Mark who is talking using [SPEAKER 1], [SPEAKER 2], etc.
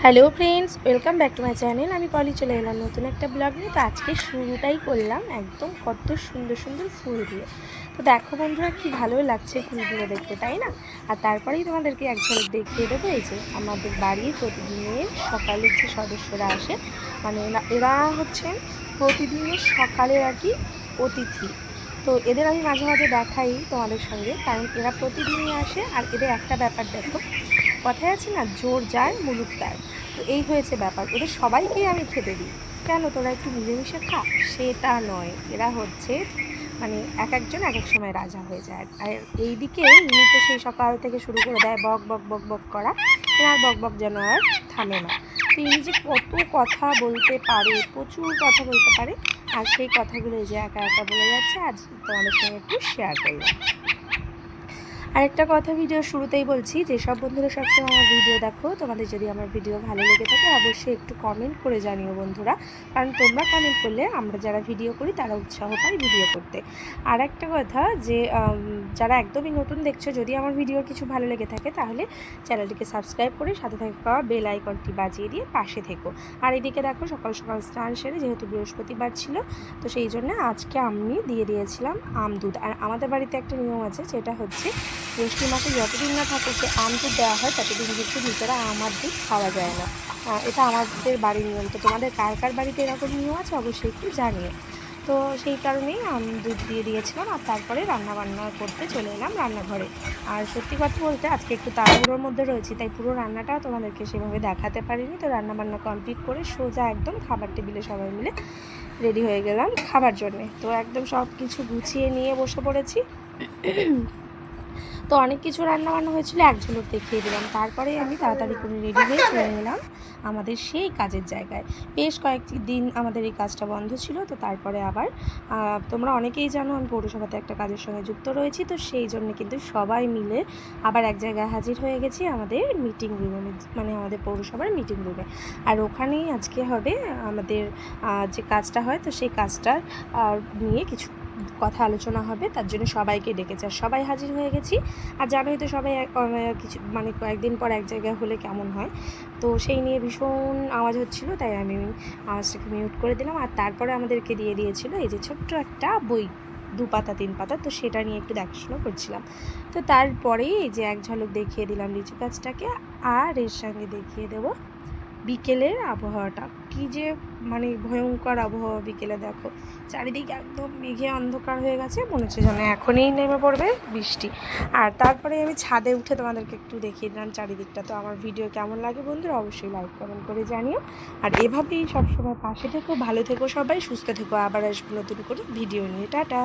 [SPEAKER 1] Hello friends, welcome back to my channel. আমি পলি চলে এলাম নতুন একটা ব্লগ নিয়ে। তো আজকে শুরুটাই করলাম একদম কত সুন্দর সুন্দর ফুল দিয়ে। তো দেখো বন্ধুরা, কি ভালো লাগছে ফুলগুলো দেখতে, তাই না? আর তারপরেই তোমাদেরকে এক ঝলক দেখিয়ে দেবো। এই যে আমাদের বাড়ির প্রতিদিনের সকালের যে সদস্যরা আসে, মানে এরা হচ্ছেন প্রতিদিনের সকালের আর কি অতিথি। তো এদের আমি মাঝে মাঝে দেখাই তোমাদের সঙ্গে, কারণ এরা প্রতিদিনই আসে। আর এদের একটা ব্যাপার দেখো, কথায় আছে না, জোর যার মুলুক তার। তো এই হয়েছে ব্যাপার, এদের সবাইকেই আমি খেতে দিই। কেন, তোরা একটু মিলেমিশে খা? সেটা নয়, এরা হচ্ছে মানে এক একজন এক এক সময় রাজা হয়ে যায়। আর এইদিকে ইনি তো সেই সকাল থেকে শুরু করে দেয় বক বক বক বক করা। এনার বক বক যেন আর থামে না। তো ইনি যে কত কথা বলতে পারে, প্রচুর কথা বলতে পারে। আর সেই কথাগুলো এই যে একা একা বলে যাচ্ছে, আজ তোমাদের সঙ্গে একটু শেয়ার করলাম। আরেকটা কথা ভিডিও শুরুতেই বলছি, যেসব বন্ধুরা সবসময় আমার ভিডিও দেখো, তোমাদের যদি আমার ভিডিও ভালো লেগে থাকে অবশ্যই একটু কমেন্ট করে জানিও বন্ধুরা। কারণ তোমরা কমেন্ট করলে আমরা যারা ভিডিও করি তারা উৎসাহ পাই ভিডিও করতে। আর একটা কথা যে যারা একদমই নতুন দেখছো, যদি আমার ভিডিওর কিছু ভালো লেগে থাকে তাহলে চ্যানেলটিকে সাবস্ক্রাইব করে সাথে থাকা বেল আইকনটি বাজিয়ে দিয়ে পাশে থেকো। আর এদিকে দেখো, সকাল সকাল স্নান সেরে, যেহেতু বৃহস্পতিবার ছিল, তো সেই জন্য আজকে আমি দিয়ে দিয়েছিলাম আম দুধ। আর আমাদের বাড়িতে একটা নিয়ম আছে, যেটা হচ্ছে জ্যৈষ্ঠী মাসে যতদিন না ঠাকুরকে আম দুধ দেওয়া হয় ততদিন কিন্তু ভিতরে আমার দুধ খাওয়া যায় না। এটা আমাদের বাড়ির নিয়ম। তো তোমাদের কার কার বাড়িতে এরকম নিয়ম আছে অবশ্যই একটু জানিও। তো সেই কারণেই আম দুধ দিয়ে দিয়েছিলাম। আর তারপরে রান্নাবান্না করতে চলে এলাম রান্নাঘরে। আর সত্যি কথা বলতে আজকে একটু তাড়াহুড়োর মধ্যে রয়েছি, তাই পুরো রান্নাটাও তোমাদেরকে সেভাবে দেখাতে পারিনি। তো রান্নাবান্না কমপ্লিট করে সোজা একদম খাবার টেবিলে সবাই মিলে রেডি হয়ে গেলাম খাবার জন্যে। তো একদম সব কিছু গুছিয়ে নিয়ে বসে পড়েছি। তো অনেক কিছু রান্নাবান্না হয়েছিল, এক ঝলক দেখিয়ে দিলাম। তারপরে আমি তাড়াতাড়ি করে রেডি হয়ে চলে এলাম আমাদের সেই কাজের জায়গায়। বেশ কয়েকটি দিন আমাদের এই কাজটা বন্ধ ছিল। তো তারপরে আবার তোমরা অনেকেই জানো আমি পৌরসভাতে একটা কাজের সঙ্গে যুক্ত রয়েছি। তো সেই জন্য কিন্তু সবাই মিলে আবার এক জায়গায় হাজির হয়ে গেছি আমাদের মিটিং রুমে, মানে আমাদের পৌরসভার মিটিং রুমে। আর ওখানেই আজকে হবে আমাদের যে কাজটা হয়, তো সেই কাজটার নিয়ে কিছু কথা আলোচনা হবে। তার জন্য সবাইকে ডেকেছে, আর সবাই হাজির হয়ে গেছি। আর জানোই তো সবাই কিছু মানে কয়েকদিন পর এক জায়গায় হলে কেমন হয়। তো সেই নিয়ে ভীষণ আওয়াজ হচ্ছিল, তাই আমি আওয়াজটাকে মিউট করে দিলাম। আর তারপরে আমাদেরকে দিয়ে দিয়েছিল এই যে ছোট্ট একটা বই, 2 পাতা 3 পাতা। তো সেটা নিয়ে একটু দেখাশোনা করছিলাম। তো তারপরেই এই যে এক ঝলক দেখিয়ে দিলাম লিচু গাছটাকে। আর এর সঙ্গে দেখিয়ে দেবো বিকেলের আবহাওয়াটা, কি যে মানে ভয়ঙ্কর আবহাওয়া। বিকেলে দেখো চারিদিকে একদম মেঘে অন্ধকার হয়ে গেছে, মনে হচ্ছে যেন এখনই নেমে পড়বে বৃষ্টি। আর তারপরে আমি ছাদে উঠে তোমাদেরকে একটু দেখিয়ে দিলাম চারিদিকটা। তো আমার ভিডিও কেমন লাগে বন্ধুরা অবশ্যই লাইক কমেন্ট করে জানিও। আর এভাবেই সবসময় পাশে থেকো, ভালো থেকো, সবাই সুস্থ থেকো। আবার আসবো নতুন করে ভিডিও নিয়ে। টাটা।